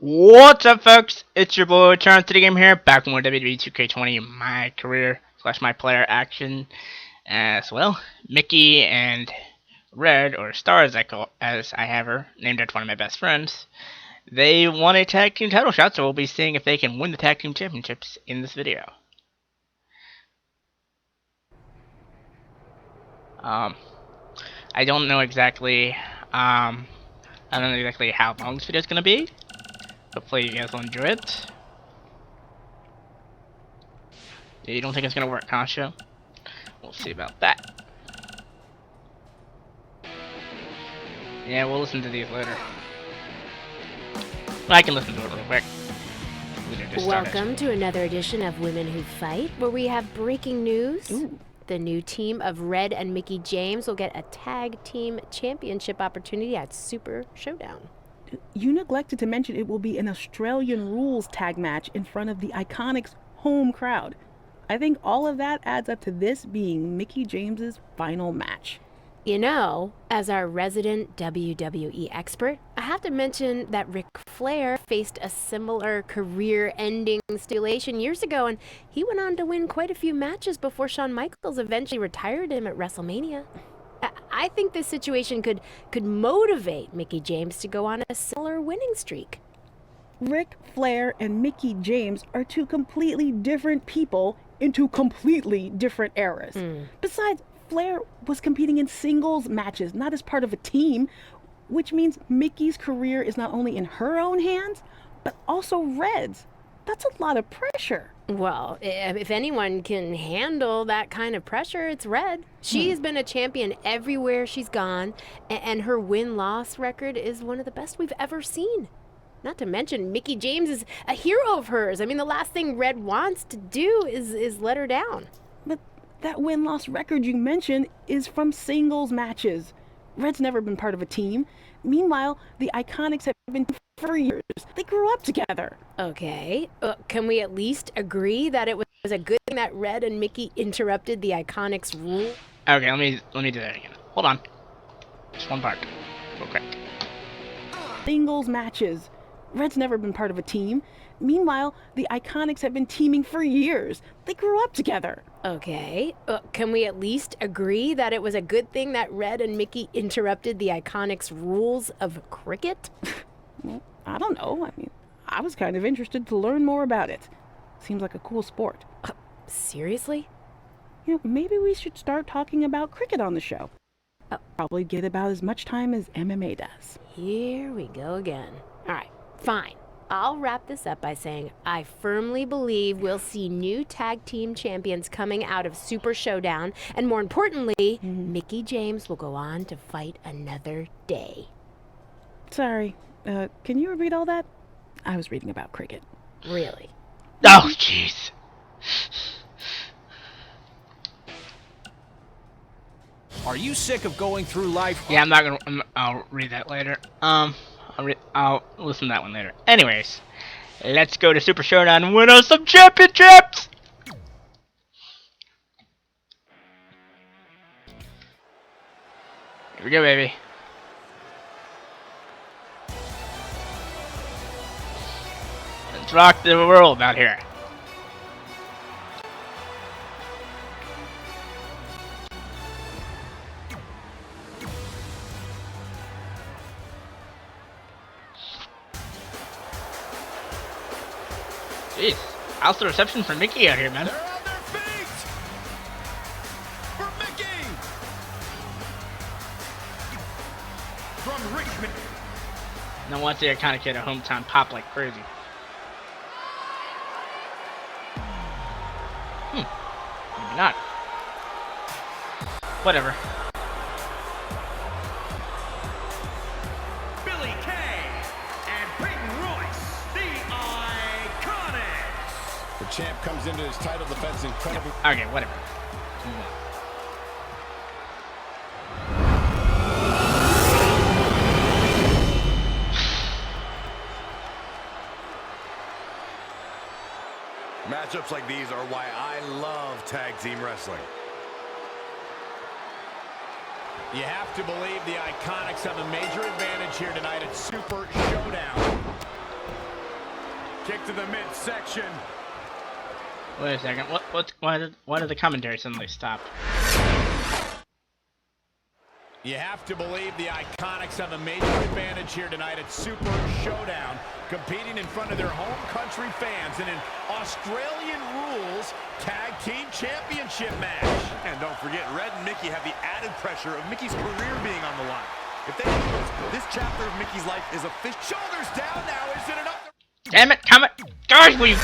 What's up, folks? It's your boy Turn to the Game here, back with more WWE 2K20 My Career / My Player action as well. Mickie and Red, or Starr as I have her, named after one of my best friends. They won a tag team title shot, so we'll be seeing if they can win the tag team championships in this video. I don't know exactly how long this video is gonna be. Hopefully you guys will enjoy it. You don't think it's gonna work, huh, show? We'll see about that. Yeah, we'll listen to these later. I can listen to it real quick. Welcome to another edition of Women Who Fight, where we have breaking news. Ooh. The new team of Red and Mickie James will get a tag team championship opportunity at Super Showdown. You neglected to mention it will be an Australian rules tag match in front of the Iconics' home crowd. I think all of that adds up to this being Mickie James's final match. You know, as our resident WWE expert, I have to mention that Ric Flair faced a similar career-ending stipulation years ago, and he went on to win quite a few matches before Shawn Michaels eventually retired him at WrestleMania. I think this situation could motivate Mickie James to go on a similar winning streak. Ric Flair and Mickie James are two completely different people in two completely different eras. Besides, Flair was competing in singles matches, not as part of a team, which means Mickie's career is not only in her own hands, but also Red's. That's a lot of pressure. Well, if anyone can handle that kind of pressure, it's Red. She's been a champion everywhere she's gone, and her win-loss record is one of the best we've ever seen. Not to mention, Mickie James is a hero of hers. I mean, the last thing Red wants to do is let her down. But that win-loss record you mentioned is from singles matches. Red's never been part of a team. Meanwhile, the Iconics have been for years. They grew up together. Okay, can we at least agree that it was a good thing that Red and Mickie interrupted the Iconics rule? Okay, let me do that again. Hold on. Just one part. Real quick. Singles matches. Red's never been part of a team. Meanwhile, the Iconics have been teaming for years. They grew up together. Okay, can we at least agree that it was a good thing that Red and Mickie interrupted the Iconics rules of cricket? Well, I don't know. I mean, I was kind of interested to learn more about it. Seems like a cool sport. Seriously? You know, maybe we should start talking about cricket on the show. Probably get about as much time as MMA does. Here we go again. All right, fine. I'll wrap this up by saying I firmly believe we'll see new tag team champions coming out of Super Showdown, and more importantly, Mickie James will go on to fight another day. Sorry, can you repeat all that? I was reading about cricket. Really? Oh, jeez. Are you sick of going through life? Yeah, I'll read that later. I'll listen to that one later. Anyways, let's go to Super Showdown and win us some championships! Here we go, baby. Let's rock the world out here. Jeez, how's the reception for Mickie out here, man? They're on their feet! For Mickie! From Richmond. Now watch the Iconic get a hometown pop like crazy. Maybe not. Whatever. Billy Kay and Peyton Royce, the Iconics. The champ comes into his title defense incredibly. Okay, whatever. Matchups like these are why I love tag team wrestling. You have to believe the Iconics have a major advantage here tonight at Super Showdown. Kick to the midsection. Wait a second. Why did the commentary suddenly stop? You have to believe the Iconics have a major advantage here tonight at Super Showdown, competing in front of their home country fans in an Australian Rules Tag Team Championship match. And don't forget, Red and Mickie have the added pressure of Mickie's career being on the line. If they lose, this chapter of Mickie's life is official. Shoulders down now. Is it enough? Damn it, guys, will you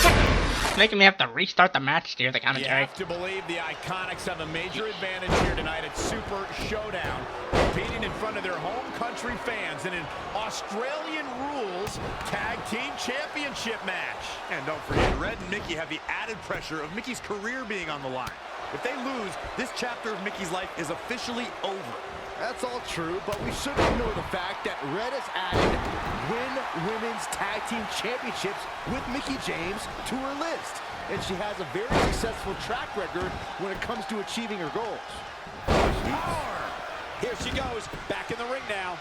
making me have to restart the match to hear the You commentary? have to believe the Iconics have a major advantage here tonight at Super Showdown, competing in front of their home country fans in an Australian Rules Tag Team Championship match. And don't forget, Red and Mickie have the added pressure of Mickie's career being on the line. If they lose, this chapter of Mickie's life is officially over. That's all true, but we shouldn't ignore the fact that Red has added Women's Tag Team Championships with Mickie James to her list. And she has a very successful track record when it comes to achieving her goals. Power! Here she goes, back in the ring now.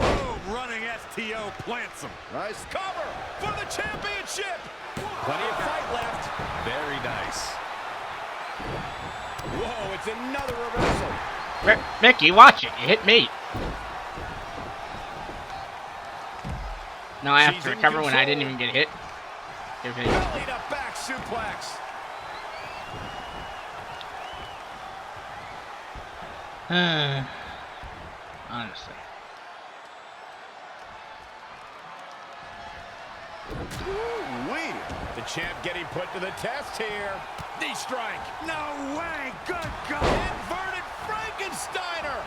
Boom, running STO plants him. Nice. Cover for the championship. Plenty of fight left. Very nice. Whoa, it's another reversal. Mickie, watch it. You hit me. Now I have She's to in recover when I didn't control. even get hit. Give it. Belly to back suplex. Honestly. Ooh-wee. The champ getting put to the test here. Knee strike. No way. Good God. Inverted Frankensteiner.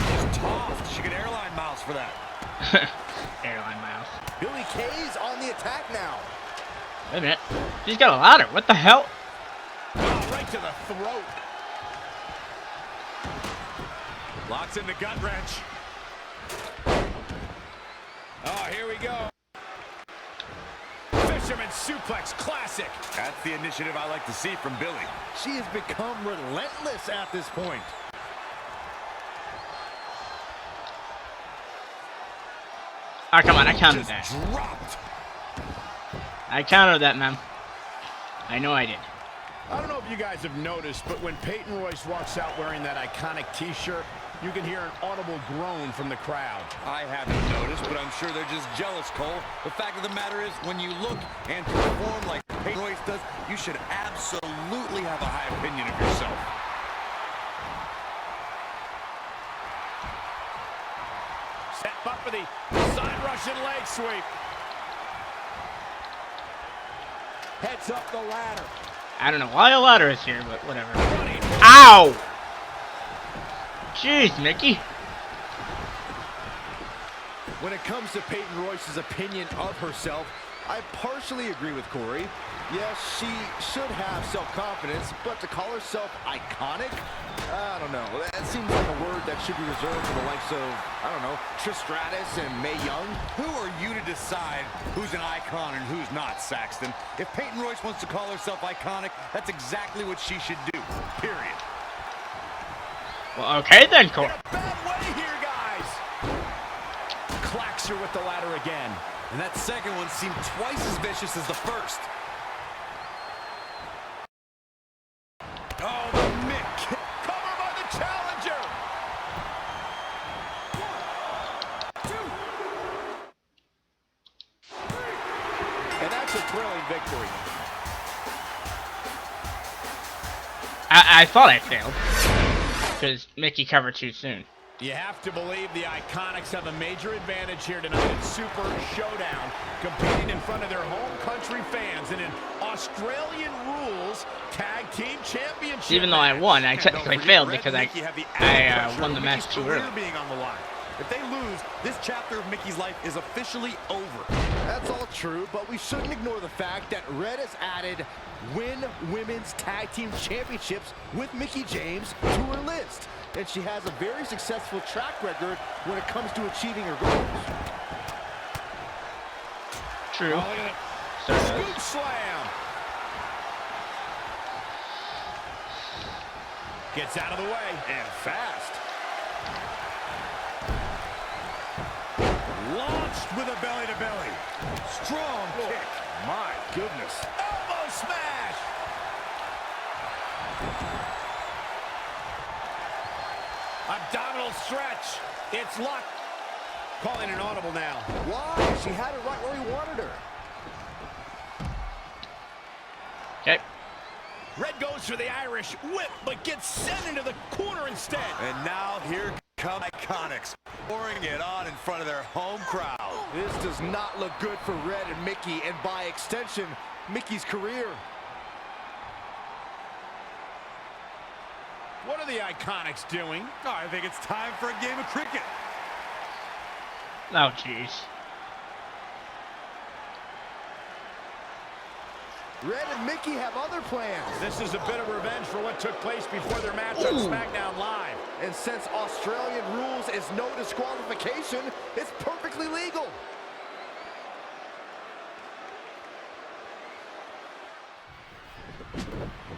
Just tossed. She could airline miles for that. Airline miles. Billy Kay's on the attack now. Wait a minute. She's got a ladder. What the hell? Oh, right to the throat. Locks in the gut wrench. Oh, here we go. Fisherman suplex classic. That's the initiative I like to see from Billy. She has become relentless at this point. Oh, come on. I counted Just that. dropped. I counted that, man. I know I did. I don't know if you guys have noticed, but when Peyton Royce walks out wearing that iconic t-shirt, you can hear an audible groan from the crowd. I haven't noticed, but I'm sure they're just jealous, Cole. The fact of the matter is, when you look and perform like Peyton Royce does, you should absolutely have a high opinion of yourself. Set up for the side Russian leg sweep. Heads up the ladder. I don't know why a ladder is here, but whatever. Ow! Jeez, Mickie. When it comes to Peyton Royce's opinion of herself, I partially agree with Corey. Yes, she should have self-confidence, but to call herself iconic? I don't know. That seems like a word that should be reserved for the likes of, I don't know, Trish Stratus and Mae Young. Who are you to decide who's an icon and who's not, Saxton? If Peyton Royce wants to call herself iconic, that's exactly what she should do, period. Well, okay then, Cole. In a bad way here, guys. Clacks her with the ladder again. And that second one seemed twice as vicious as the first. Oh, the Mick. Cover by the challenger. 1, 2, 3. And that's a thrilling victory. I thought I failed. Because Mickie covered too soon. You have to believe the Iconics have a major advantage here tonight at Super Showdown, competing in front of their home country fans in an Australian Rules Tag Team Championship. Even though I won, I And technically don't failed forget, because Red and Mickie have the added pressure won of the match Mickie's too career early. being on the line. If they lose, this chapter of Mickie's life is officially over. That's all true, but we shouldn't ignore the fact that Red has added Women's Tag Team Championships with Mickie James to her list. And she has a very successful track record when it comes to achieving her goals. True. Oh, look at it. So Scoop slam. Gets out of the way and fast. Launch Finished with a belly-to-belly. Strong kick. My goodness. Elbow smash. Abdominal stretch. It's locked. Calling an audible now. Why? She had it right where he wanted her. Okay. Red goes for the Irish whip, but gets sent into the corner instead. And now here come Iconics, pouring it on in front of their home crowd. This does not look good for Red and Mickie, and by extension, Mickie's career. What are the Iconics doing? Oh, I think it's time for a game of cricket. Oh, jeez. Red and Mickie have other plans. This is a bit of revenge for what took place before their match on Smackdown Live. And since Australian rules is no disqualification, it's perfectly legal.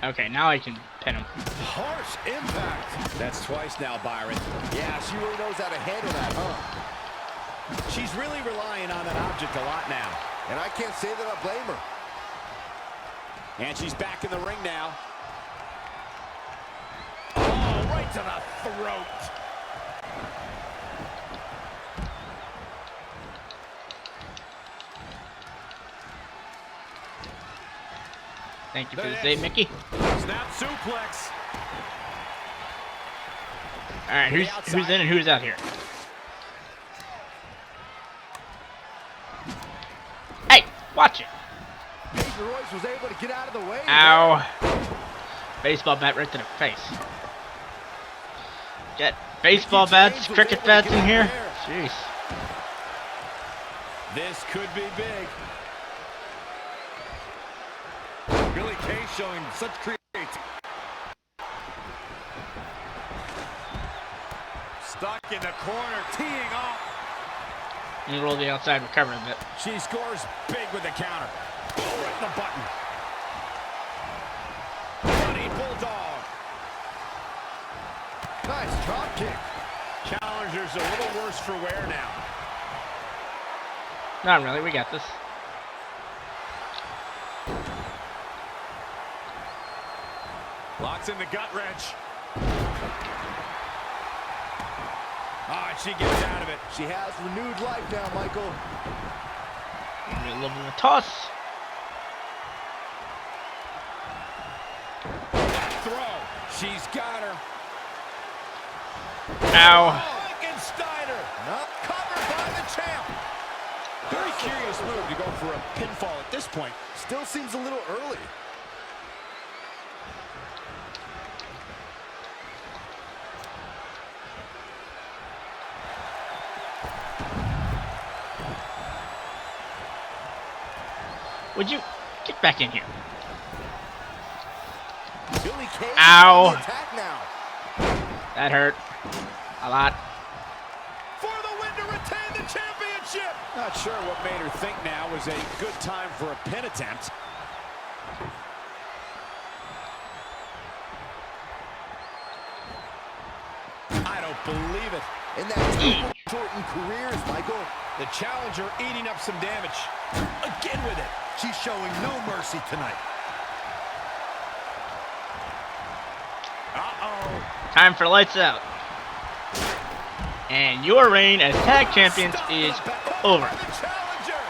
Okay, now I can pin him. Harsh impact. That's twice now, Byron. Yeah, she really knows how to handle that, huh? She's really relying on that object a lot now. And I can't say that I blame her. And she's back in the ring now. Oh, right to the throat. Thank you for the save, Mickey. Snap suplex. All right, who's in and who's out here? Hey, watch it. Peyton Royce was able to get out of the way. Ow. Baseball bat right to the face. Get baseball bats, cricket bats in here. Jeez. This could be big. Billy Kay showing such creativity. Stuck in the corner, teeing off. And roll the outside, recover a bit. She scores big with the counter. Right in the button. Running bulldog. Nice drop kick. Challenger's a little worse for wear now. Not really, we got this. Locks in the gut wrench. Ah, and she gets out of it. She has renewed life now, Michael. Maybe a little bit of a toss. Throw. She's got her. Ow. Frankensteiner. Not Covered by the champ. Very curious move to go for a pinfall at this point. Still seems a little early. Would you get back in here? Billy Kay Ow. on the attack now. That hurt. A lot. For the win to retain the championship. Not sure what made her think now was a good time for a pin attempt. I don't believe it. In that shortened careers, Michael. The challenger eating up some damage. Again with it. She's showing no mercy tonight. Uh-oh. Time for lights out. And your reign as tag champions is over. The challenger.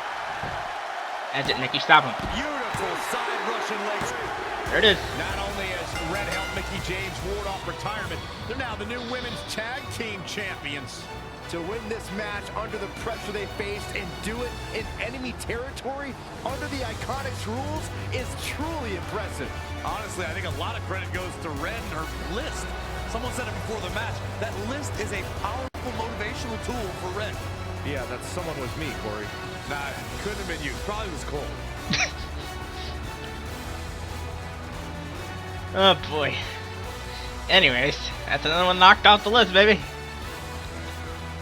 That's it, Nikki. Stop him. Beautiful side Russian legs. There it is. Not only has Red helped Mickie James ward off retirement, they're now the new women's tag team champions. To win this match under the pressure they faced and do it in enemy territory under the Iconics rules is truly impressive. Honestly, I think a lot of credit goes to Red and her list. Someone said it before the match. That list is a powerful motivational tool for Red. Yeah, that someone was me, Corey. Nah, couldn't have been you. Probably was Cole. Oh boy. Anyways, that's another one knocked off the list, baby.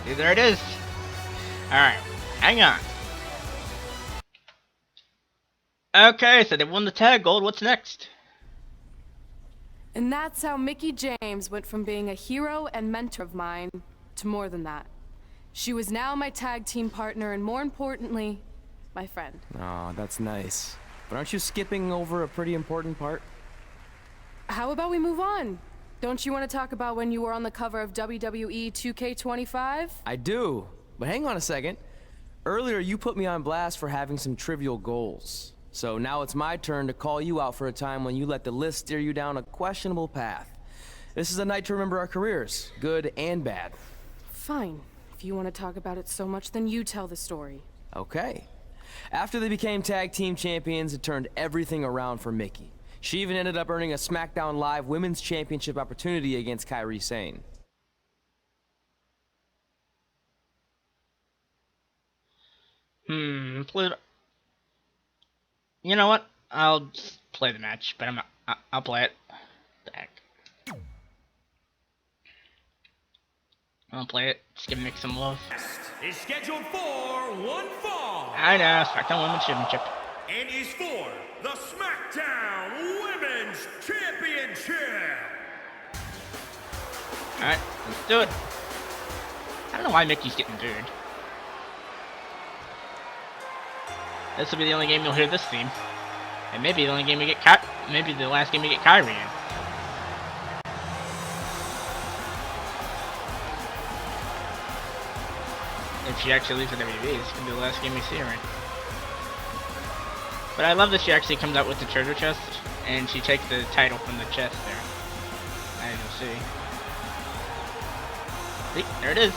See, there it is. Alright, hang on. Okay, so they won the tag gold. What's next? And that's how Mickie James went from being a hero and mentor of mine to more than that. She was now my tag team partner and, more importantly, my friend. Oh, that's nice. But aren't you skipping over a pretty important part? How about we move on? Don't you want to talk about when you were on the cover of WWE 2K25? I do. But hang on a second. Earlier, you put me on blast for having some trivial goals. So now it's my turn to call you out for a time when you let the list steer you down a questionable path. This is a night to remember our careers, good and bad. Fine. If you want to talk about it so much, then you tell the story. Okay. After they became tag team champions, it turned everything around for Mickie. She even ended up earning a Smackdown Live Women's Championship opportunity against Kairi Sane. You know what? I'll just play the match, but I'll play it. Back. I'll play it. Just give Mick some love. Is scheduled for one fall. I know, Smackdown Women's Championship. And is for the Smackdown Women's Championship. Alright, let's do it. I don't know why Mickey's getting booed. This will be the only game you'll hear this theme. And maybe the only game we get maybe the last game we get Kairi in. If she actually leaves the WWE, this is going to be the last game we see her in. But I love that she actually comes out with the treasure chest, and she takes the title from the chest there. As you'll see. See, there it is.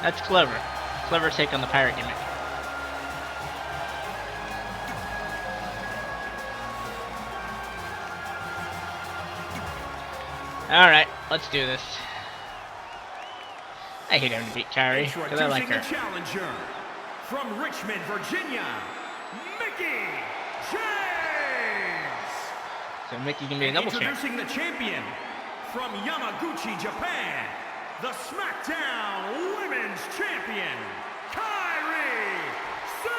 That's clever. Clever take on the pirate gimmick. Alright, let's do this. I hate having to beat Kairi, because I like her. Challenger from Richmond, Virginia, Mickie James. So Mickey can be a double champ. Introducing the champion from Yamaguchi, Japan, the Smackdown Women's Champion, Kairi Sane.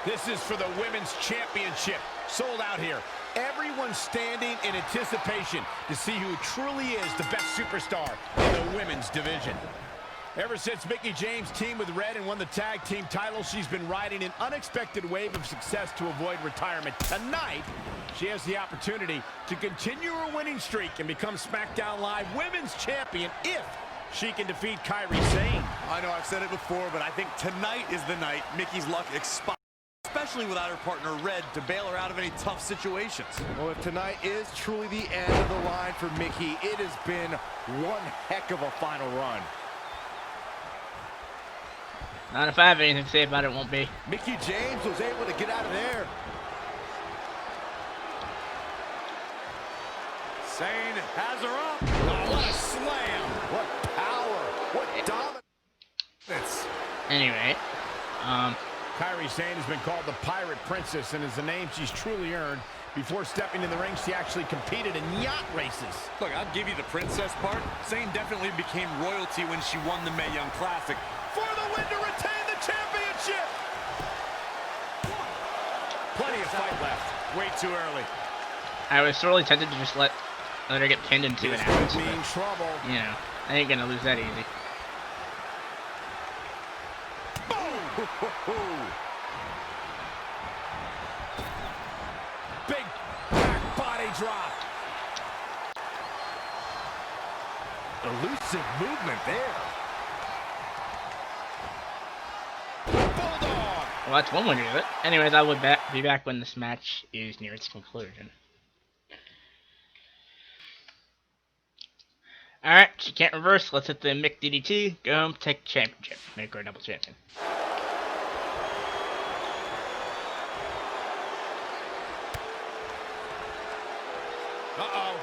This is for the Women's Championship. Sold out here. Everyone's standing in anticipation to see who truly is the best superstar in the women's division. Ever since Mickie James teamed with Red and won the tag team title, she's been riding an unexpected wave of success to avoid retirement. Tonight, she has the opportunity to continue her winning streak and become SmackDown Live Women's Champion if she can defeat Kairi Sane. I know I've said it before, but I think tonight is the night Mickie's luck expires, especially without her partner Red to bail her out of any tough situations. Well, if tonight is truly the end of the line for Mickie, it has been one heck of a final run. Not if I have anything to say about it, won't be. Mickie James was able to get out of there. Sane has her up. Oh, what a slam. What power. What dominance. Anyway, Kairi Sane has been called the Pirate Princess, and is a name she's truly earned. Before stepping in the ring, she actually competed in yacht races. Look, I'll give you the princess part. Sane definitely became royalty when she won the Mae Young Classic. For the win to retain the championship. Plenty of fight left. Way too early. I was sorely tempted to just let her get pinned into an This match. could mean trouble. You know, I ain't gonna lose that easy. Big back body drop. Elusive movement there. Bulldog. Well, that's one way to do it. Anyways, I will be back when this match is near its conclusion. Alright, she can't reverse. Let's hit the Mick DDT. Go home, take the championship. Make her a double champion. Uh-oh.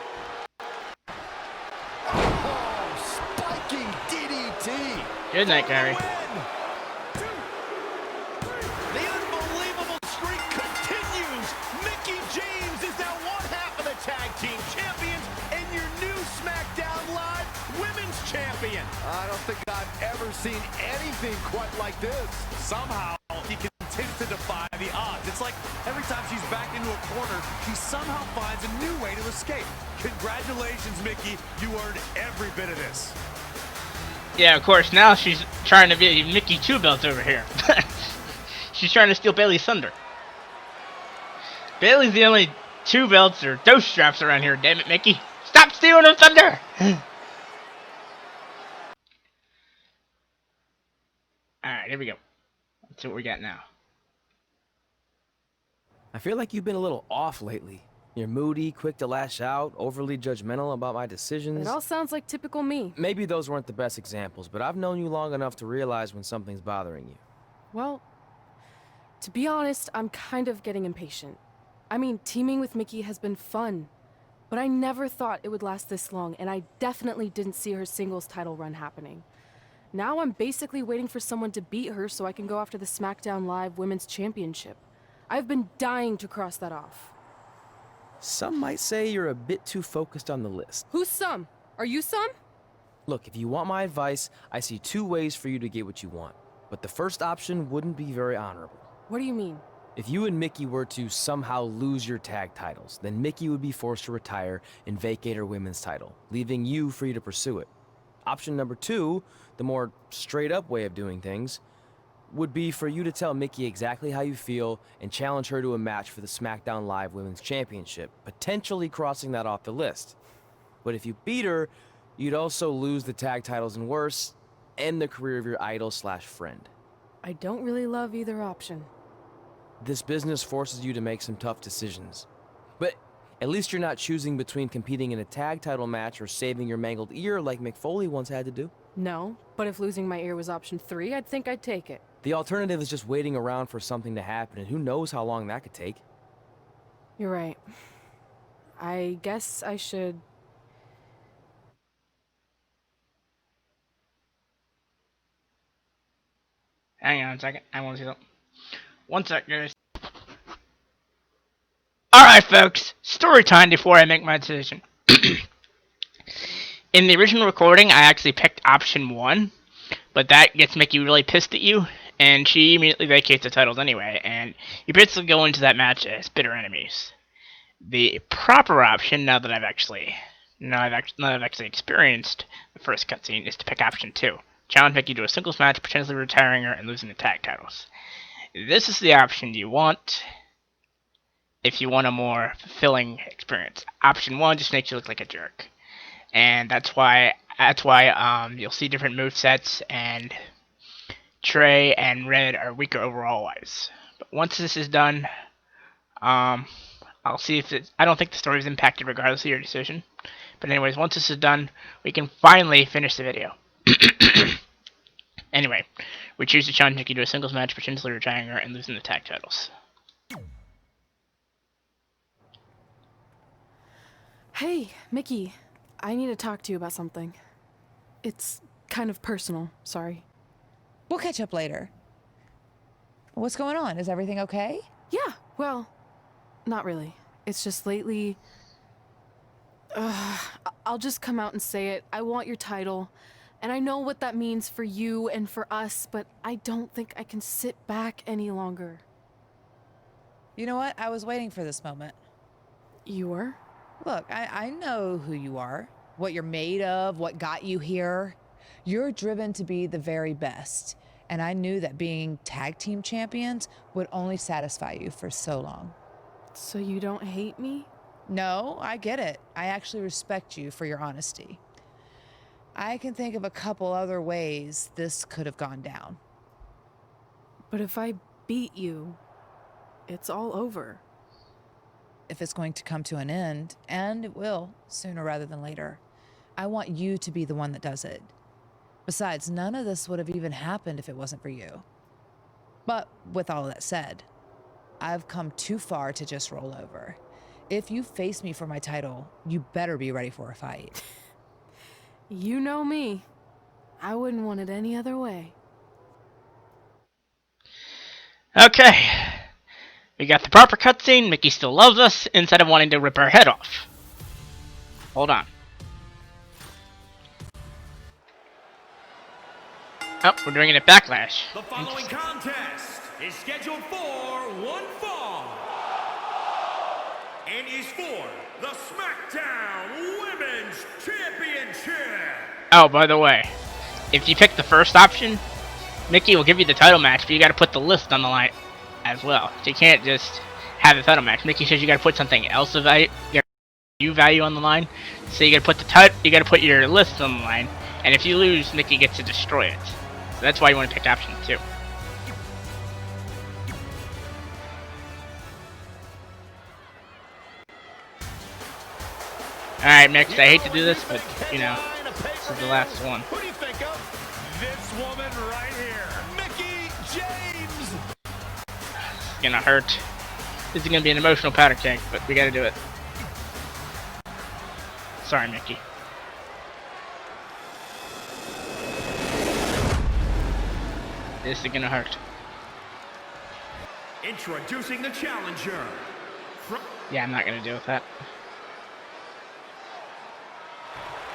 Oh, spiking DDT. Good night, Gary. The unbelievable streak continues. Mickie James is now one half of the tag team champions and your new SmackDown Live Women's Champion. I don't think I've ever seen anything quite like this. Somehow, he continues to defy the odds. It's like every time she's backed into a corner, she somehow finds a new way to escape. Congratulations, Mickie. You earned every bit of this. Yeah, of course, now she's trying to be Mickie 2 belts over here. She's trying to steal Bayley's thunder. Bayley's the only 2 belts or those straps around here, damn it, Mickie. Stop stealing her thunder! Alright, here we go. Let's see what we got now. I feel like you've been a little off lately. You're moody, quick to lash out, overly judgmental about my decisions. It all sounds like typical me. Maybe those weren't the best examples, but I've known you long enough to realize when something's bothering you. Well, to be honest, I'm kind of getting impatient. I mean, teaming with Mickie has been fun, but I never thought it would last this long, and I definitely didn't see her singles title run happening. Now I'm basically waiting for someone to beat her so I can go after the Smackdown Live Women's Championship. I've been dying to cross that off. Some might say you're a bit too focused on the list. Who's some? Are you some? Look, if you want my advice, I see 2 ways for you to get what you want. But the first option wouldn't be very honorable. What do you mean? If you and Mickie were to somehow lose your tag titles, then Mickie would be forced to retire and vacate her women's title, leaving you free to pursue it. Option number 2, the more straight-up way of doing things, would be for you to tell Mickie exactly how you feel and challenge her to a match for the Smackdown Live Women's Championship, potentially crossing that off the list. But if you beat her, you'd also lose the tag titles and worse, end the career of your idol/friend. I don't really love either option. This business forces you to make some tough decisions. But at least you're not choosing between competing in a tag title match or saving your mangled ear like Mick Foley once had to do. No, but if losing my ear was option 3, I'd think I'd take it. The alternative is just waiting around for something to happen, and who knows how long that could take. You're right. I guess I should... Hang on a second. I want to see that. 1 sec, guys. Alright, folks. Story time before I make my decision. In the original recording, I actually picked option 1, but that gets Mickie really pissed at you, and she immediately vacates the titles anyway, and you basically go into that match as bitter enemies. The proper option, now that I've actually experienced the first cutscene, is to pick option 2. Challenge Mickie to a singles match, potentially retiring her and losing the tag titles. This is the option you want if you want a more fulfilling experience. Option 1 just makes you look like a jerk. And that's why you'll see different movesets, and Trey and Red are weaker overall wise. But once this is done, I'll see if I don't think the story is impacted regardless of your decision. But anyways, once this is done, we can finally finish the video. Anyway, we choose to challenge Mickie to a singles match, potentially retiring her and losing the tag titles. Hey, Mickie. I need to talk to you about something. It's kind of personal, sorry. We'll catch up later. What's going on? Is everything okay? Yeah, well, not really. It's just lately... I'll just come out and say it. I want your title, and I know what that means for you and for us, but I don't think I can sit back any longer. You know what? I was waiting for this moment. You were? Look, I know who you are, what you're made of, what got you here. You're driven to be the very best, and I knew that being tag team champions would only satisfy you for so long. So you don't hate me? No, I get it. I actually respect you for your honesty. I can think of a couple other ways this could have gone down. But if I beat you, it's all over. If it's going to come to an end, and it will, sooner rather than later, I want you to be the one that does it. Besides, none of this would have even happened if it wasn't for you. But with all that said, I've come too far to just roll over. If you face me for my title, you better be ready for a fight. You know me. I wouldn't want it any other way. Okay. We got the proper cutscene. Mickie still loves us instead of wanting to rip her head off. Hold on. Oh, we're doing it at Backlash. The following contest is scheduled for one fall and is for the Smackdown Women's Championship. Oh, by the way, if you pick the first option, Mickie will give you the title match, but you gotta put the list on the line as well. So you can't just have the title match. Mickie says you gotta put something else of value on the line. So you gotta put your list on the line, and if you lose, Mickie gets to destroy it. So that's why you want to pick option 2. Alright, Mix, I hate to do this, but, you know, this is the last one. Who do you think of? This woman right here, Mickie James. It's gonna hurt. This is gonna be an emotional powder keg, but we gotta do it. Sorry, Mickie. This is gonna hurt. Introducing the challenger. Yeah, I'm not gonna deal with that.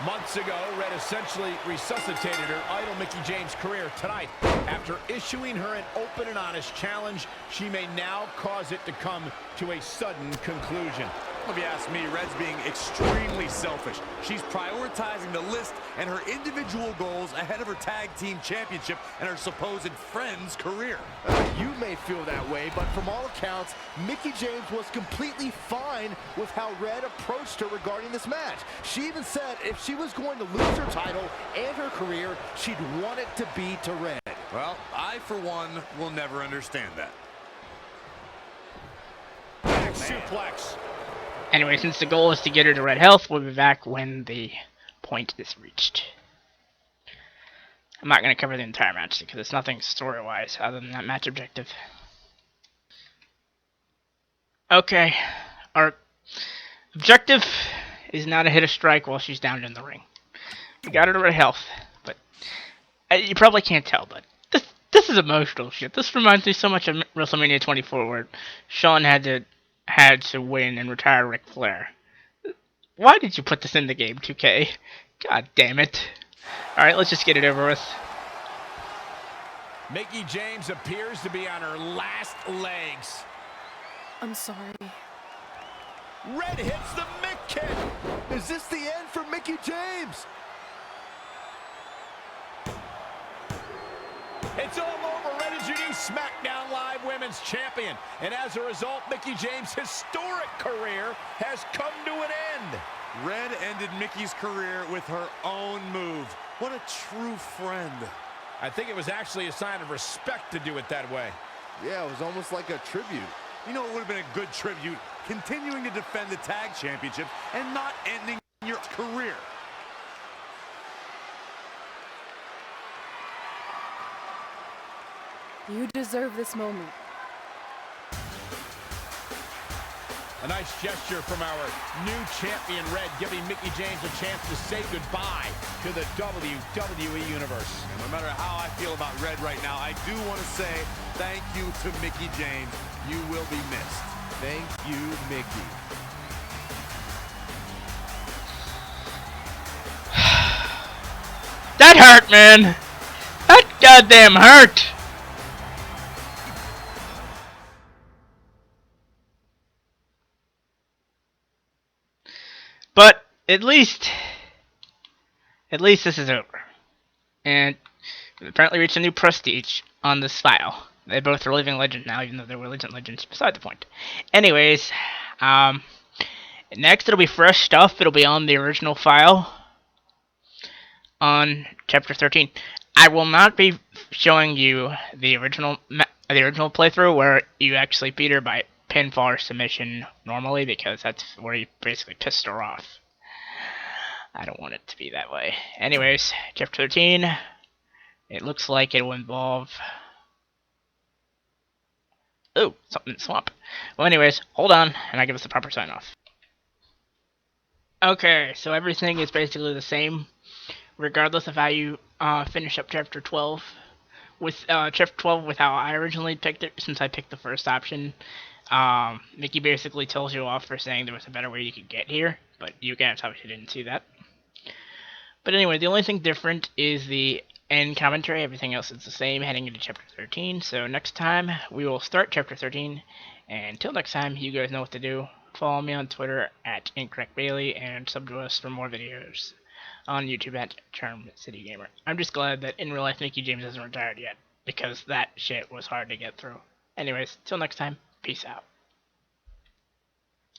Months ago, Red essentially resuscitated her idol Mickie James' career. Tonight, after issuing her an open and honest challenge, she may now cause it to come to a sudden conclusion. If you ask me, Red's being extremely selfish. She's prioritizing the list and her individual goals ahead of her tag team championship and her supposed friend's career. You may feel that way, but from all accounts, Mickie James was completely fine with how Red approached her regarding this match. She even said if she was going to lose her title and her career, she'd want it to be to Red. Well, I, for one, will never understand that. Back suplex. Anyway, since the goal is to get her to red health, we'll be back when the point is reached. I'm not going to cover the entire match because it's nothing story-wise other than that match objective. Okay, our objective is now to hit a strike while she's down in the ring. We got her to red health, but you probably can't tell, but this is emotional shit. This reminds me so much of WrestleMania 24 where Shawn had to win and retire Ric Flair. Why did you put this in the game, 2K? God damn it. Alright, let's just get it over with. Mickie James appears to be on her last legs. I'm sorry. Red hits the Mick kick. Is this the end for Mickie James? It's all over. Red is your new SmackDown Live Women's Champion. And as a result, Mickie James' historic career has come to an end. Red ended Mickie's career with her own move. What a true friend. I think it was actually a sign of respect to do it that way. Yeah, it was almost like a tribute. You know, it would have been a good tribute, continuing to defend the tag championship and not ending your career. You deserve this moment. A nice gesture from our new champion, Red, giving Mickie James a chance to say goodbye to the WWE Universe. And no matter how I feel about Red right now, I do want to say thank you to Mickie James. You will be missed. Thank you, Mickie. That hurt, man! That goddamn hurt! But at least this is over. And we apparently reached a new prestige on this file. They both are living legends now, even though they were legends. Beside the point. Anyways, next it'll be fresh stuff. It'll be on the original file on Chapter 13. I will not be showing you the original playthrough where you actually beat her by pinfall or submission normally, because that's where you basically pissed her off. I don't want it to be that way. Anyways, Chapter 13, it looks like it will involve... Ooh, something in the swamp. Well, anyways, hold on, and I give us the proper sign-off. Okay, so everything is basically the same, regardless of how you finish up Chapter 12. With Chapter 12, with how I originally picked it, since I picked the first option, Mickie basically tells you off for saying there was a better way you could get here, but you guys obviously didn't see that. But anyway, the only thing different is the and commentary. Everything else is the same heading into Chapter 13. So next time, we will start Chapter 13. And until next time, you guys know what to do. Follow me on Twitter at IncorrectBailey and sub to us for more videos on YouTube at Charm City Gamer. I'm just glad that in real life Mickie James hasn't retired yet, because that shit was hard to get through. Anyways, till next time, peace out.